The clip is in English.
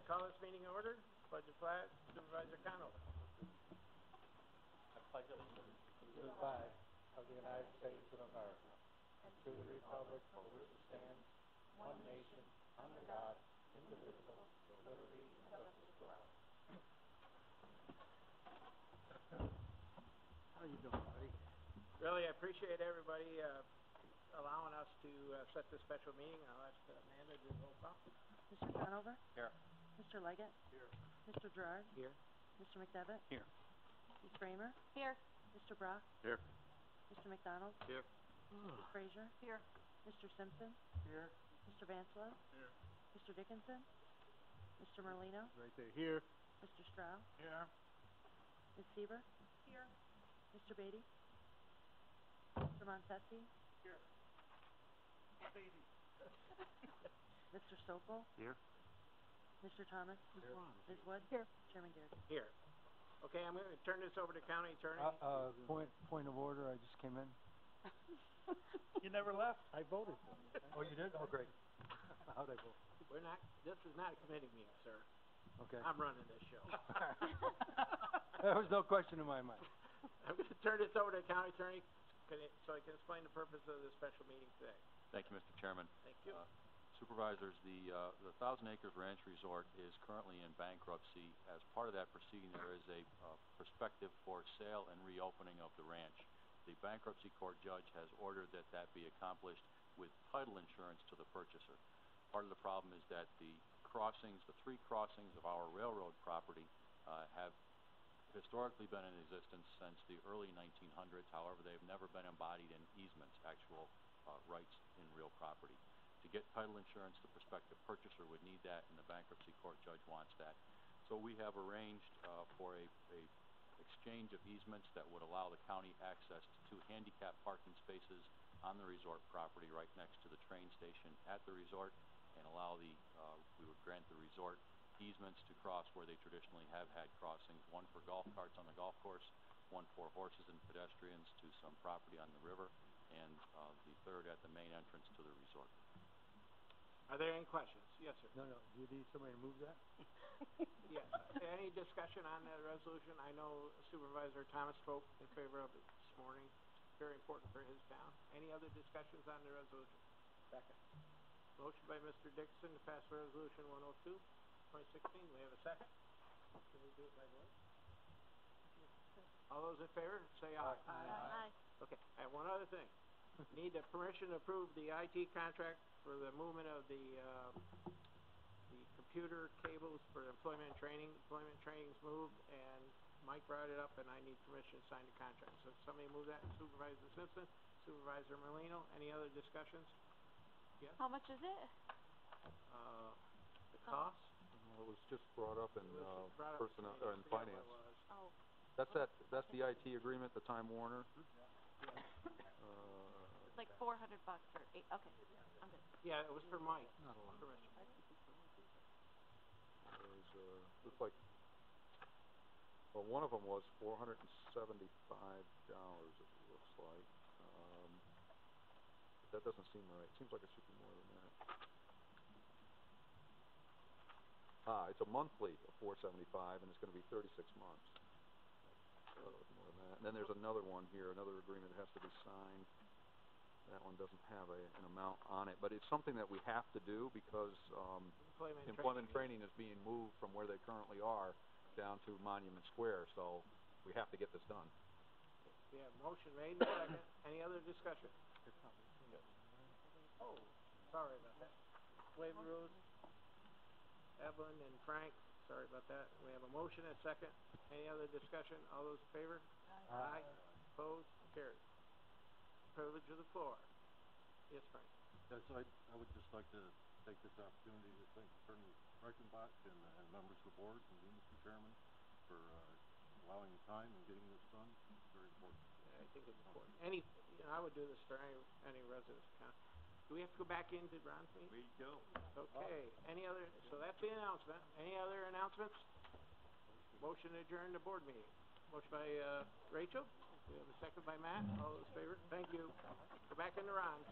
Call this meeting to order. Pledge the flag. Supervisor Conover. I pledge allegiance to the flag of the United States of America and to the republic for which it stands, one nation, under God, indivisible, with liberty and justice for all. How you doing, buddy? Really appreciate everybody allowing us to set this special meeting. I'll ask Amanda to do the roll call. Mr. Conover? Here. Mr. Leggett? Here. Mr. Gerard? Here. Mr. McDevitt? Here. Ms. Kramer? Here. Mr. Brock? Here. Mr. McDonald? Here. Mrs. Frazier? Here. Mr. Simpson? Here. Mr. Vanslow? Here. Mr. Dickinson? Mr. Merlino? Right there. Here. Mr. Stroud? Here. Ms. Sieber? Here. Mr. Beatty? Mr. Montesi? Here. Mr. Sokol? Here. Mr. Thomas? Here. Ms. Wood? Here. Chairman Garrett? Here. Okay, I'm going to turn this over to County Attorney. Point of order, I just came in. You never left. I voted for you. Oh, you did? Oh, great. How'd I vote? This is not a committee meeting, sir. Okay. I'm running this show. There was no question in my mind. I'm going to turn this over to the County Attorney so I can explain the purpose of this special meeting today. Thank you, Mr. Chairman. Thank you. Supervisors, the Thousand Acres Ranch Resort is currently in bankruptcy. As part of that proceeding, there is a prospective for sale and reopening of the ranch. The bankruptcy court judge has ordered that that be accomplished with title insurance to the purchaser. Part of the problem is that the three crossings of our railroad property have historically been in existence since the early 1900s. However, they've never been embodied in easements, actual rights in real property. To get title insurance, the prospective purchaser would need that, and the bankruptcy court judge wants that. So we have arranged for a exchange of easements that would allow the county access to 2 handicap parking spaces on the resort property right next to the train station at the resort, and we would grant the resort easements to cross where they traditionally have had crossings, one for golf carts on the golf course, one for horses and pedestrians to some property on the river, and the third at the main entrance to the resort. Are there any questions? Yes, sir. No, do you need somebody to move that? Yes. Any discussion on that resolution? I know Supervisor Thomas spoke in favor of it this morning. It's very important for his town. Any other discussions on the resolution? Second. Motion by Mr. Dixon to pass Resolution 102, 2016. We have a second. Can we do it by voice? All those in favor, say aye. Aye. Okay, I have one other thing. Need the permission to approve the IT contract for the movement of the computer cables for employment and training. Employment training's moved, and Mike brought it up, and I need permission to sign the contract. So somebody move that. Supervisor Simpson, Supervisor Merlino. Any other discussions? Yes? How much is it? The cost? Well, it was just brought up in personnel or in finance. Oh. That's the IT agreement, the Time Warner. It's like $400 or $8. Okay. I'm good. Yeah, it was for Mike. Not a lot. Permission. Looks like, well, one of them was $475. It looks like. That doesn't seem right. It seems like it should be more than that. It's a monthly of $475, and it's going to be 36 months. So more than that. And then there's another one here, another agreement that has to be signed. That one doesn't have an amount on it, but it's something that we have to do because employment training is being moved from where they currently are down to Monument Square, so we have to get this done. We have motion made and second. Any other discussion? Yes. Oh, sorry about that. Waive rules. Evelyn and Frank, sorry about that. We have a motion and a second. Any other discussion? All those in favor? Aye. Opposed? Carried. Privilege of the floor. Yes, Frank. Yes, I would just like to take this opportunity to thank Attorney Reichenbach and members of the board and you, Mr. Chairman, for allowing the time and getting this done. It's very important. Yeah, I think it's important. I would do this for any residents of county. Do we have to go back into Ron's meeting? We go. Okay. So that's the announcement. Any other announcements? Motion to adjourn the board meeting. Motion by Rachel. We have a second by Matt. All those in favor? Thank you. Go back into Ron's.